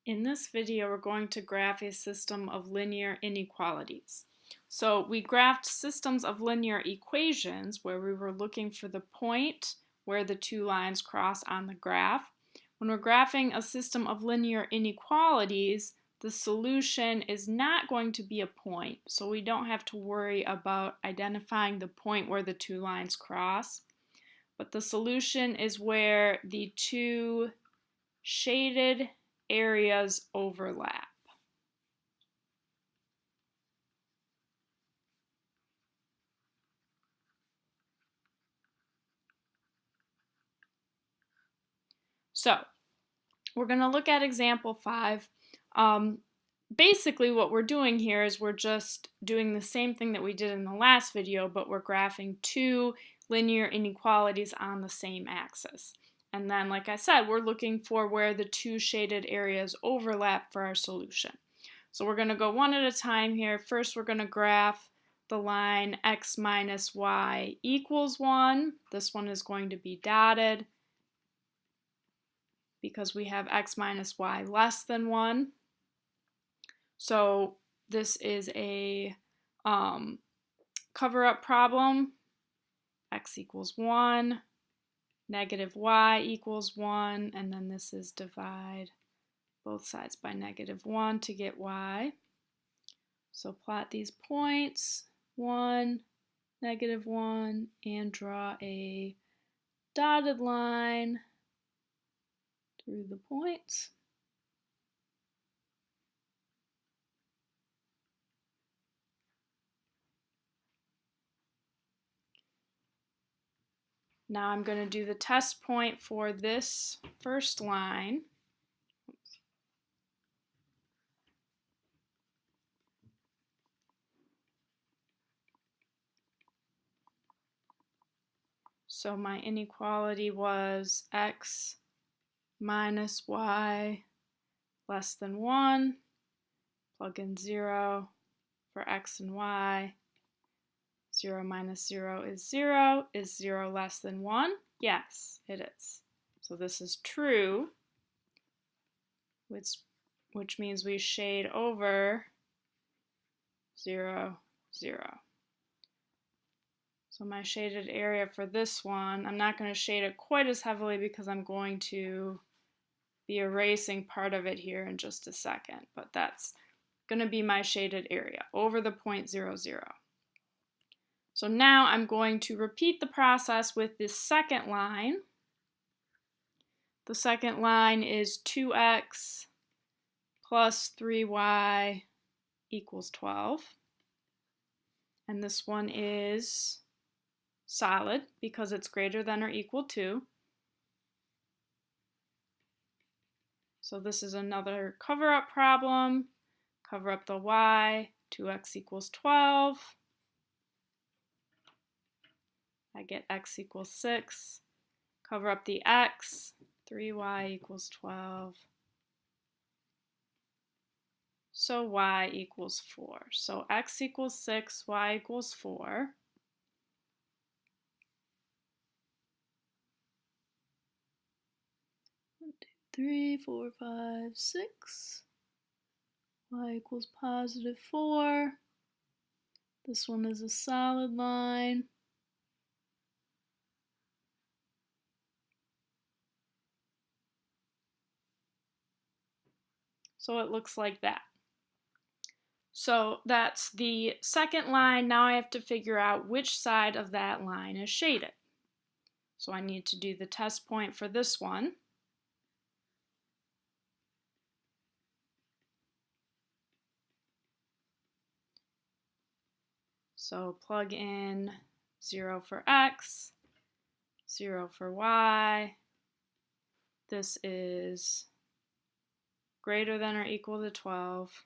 In this video, we're going to graph a system of linear inequalities. So we graphed systems of linear equations where we were looking for the point where the two lines cross on the graph. When we're graphing a system of linear inequalities, the solution is not going to be a point, so we don't have to worry about identifying the point where the two lines cross. But the solution is where the two shaded areas overlap. So we're going to look at example 5. Basically what we're doing here is we're just doing the same thing that we did in the last video, but we're graphing two linear inequalities on the same axis. And then, like I said, we're looking for where the two shaded areas overlap for our solution. So we're going to go one at a time here. First, we're going to graph the line x minus y equals 1. This one is going to be dotted because we have x minus y less than 1. So this is a cover-up problem. X equals 1. Negative y equals 1, and then this is divide both sides by negative 1 to get y. So plot these points, 1, negative 1, and draw a dotted line through the points. Now I'm going to do the test point for this first line. So my inequality was x minus y less than 1. Plug in 0 for x and y. 0 minus 0 is 0. Is 0 less than 1? Yes, it is. So this is true, which means we shade over 0, 0. So my shaded area for this one, I'm not going to shade it quite as heavily because I'm going to be erasing part of it here in just a second, but that's going to be my shaded area over the point 0, 0. So now I'm going to repeat the process with this second line. The second line is 2x plus 3y equals 12. And this one is solid because it's greater than or equal to. So this is another cover-up problem. Cover up the y, 2x equals 12. I get x equals 6. Cover up the x, 3y equals 12. So y equals 4. So x equals 6, y equals 4. One, 2, 3, 4, 5, 6. Y equals positive 4. This one is a solid line. So it looks like that. So that's the second line. Now I have to figure out which side of that line is shaded. So I need to do the test point for this one. So plug in 0 for x, 0 for y. This is greater than or equal to 12.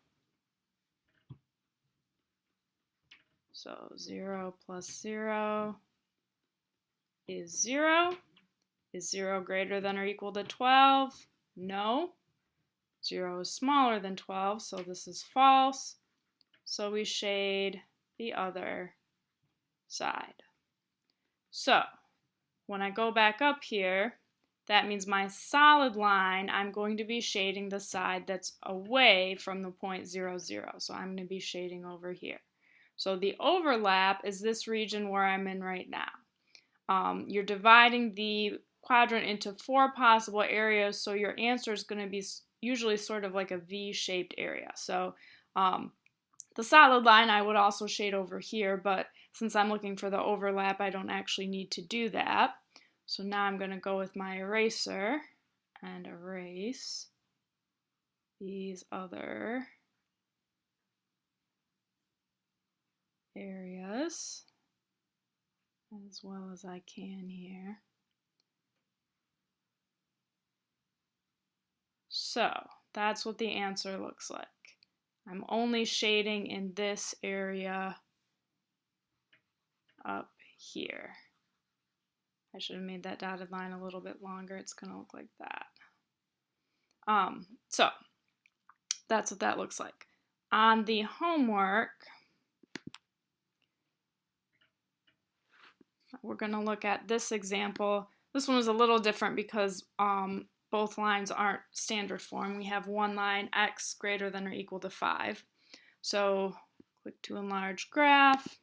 So 0 plus 0 is 0. Is 0 greater than or equal to 12? No. 0 is smaller than 12, so this is false. So we shade the other side. So when I go back up here, that means my solid line, I'm going to be shading the side that's away from the point 0, 0. So I'm going to be shading over here. So the overlap is this region where I'm in right now. You're dividing the quadrant into 4 possible areas, so your answer is going to be usually sort of like a V-shaped area. So the solid line I would also shade over here, but since I'm looking for the overlap, I don't actually need to do that. So now I'm going to go with my eraser and erase these other areas as well as I can here. So that's what the answer looks like. I'm only shading in this area up here. I should have made that dotted line a little bit longer. It's going to look like that. So that's what that looks like. On the homework, we're going to look at this example. This one was a little different because both lines aren't standard form. We have one line, x greater than or equal to 5. So click to enlarge graph.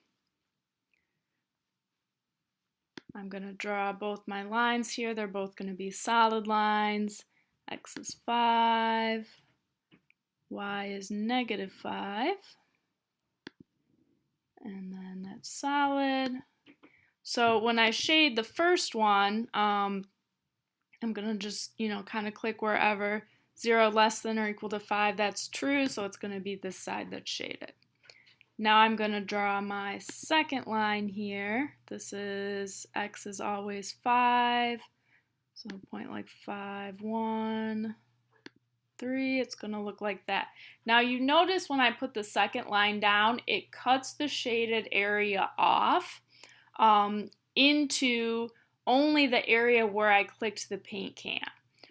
I'm going to draw both my lines here. They're both going to be solid lines. X is 5. Y is negative 5. And then that's solid. So when I shade the first one, I'm going to just, kind of click wherever 0 less than or equal to 5, that's true, so it's going to be this side that's shaded. Now I'm going to draw my second line here. This is x is always 5, so point like 5, 1, 3, it's going to look like that. Now you notice when I put the second line down, it cuts the shaded area off into only the area where I clicked the paint can.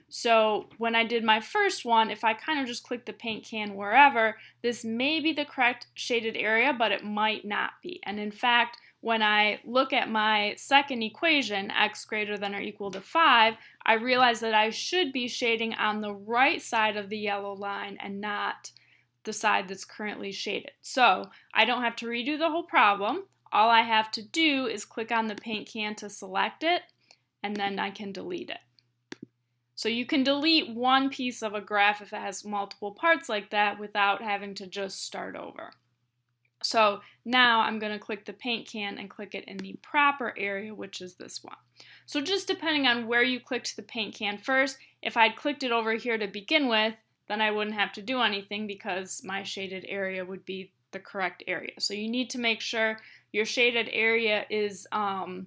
So when I did my first one, if I kind of just click the paint can wherever, this may be the correct shaded area, but it might not be. And in fact, when I look at my second equation, x greater than or equal to 5, I realize that I should be shading on the right side of the yellow line and not the side that's currently shaded. So I don't have to redo the whole problem. All I have to do is click on the paint can to select it, and then I can delete it. So you can delete one piece of a graph if it has multiple parts like that without having to just start over. So now I'm going to click the paint can and click it in the proper area, which is this one. So just depending on where you clicked the paint can first, if I'd clicked it over here to begin with, then I wouldn't have to do anything because my shaded area would be the correct area. So you need to make sure your shaded area is kind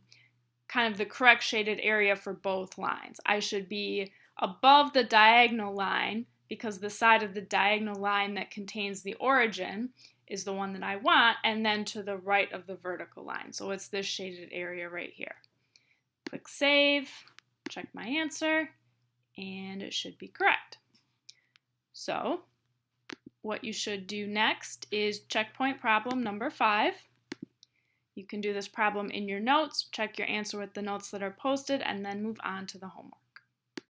of the correct shaded area for both lines. I should be above the diagonal line because the side of the diagonal line that contains the origin is the one that I want, and then to the right of the vertical line. So it's this shaded area right here. Click Save, check my answer, and it should be correct. So what you should do next is checkpoint problem number 5. You can do this problem in your notes, check your answer with the notes that are posted, and then move on to the homework.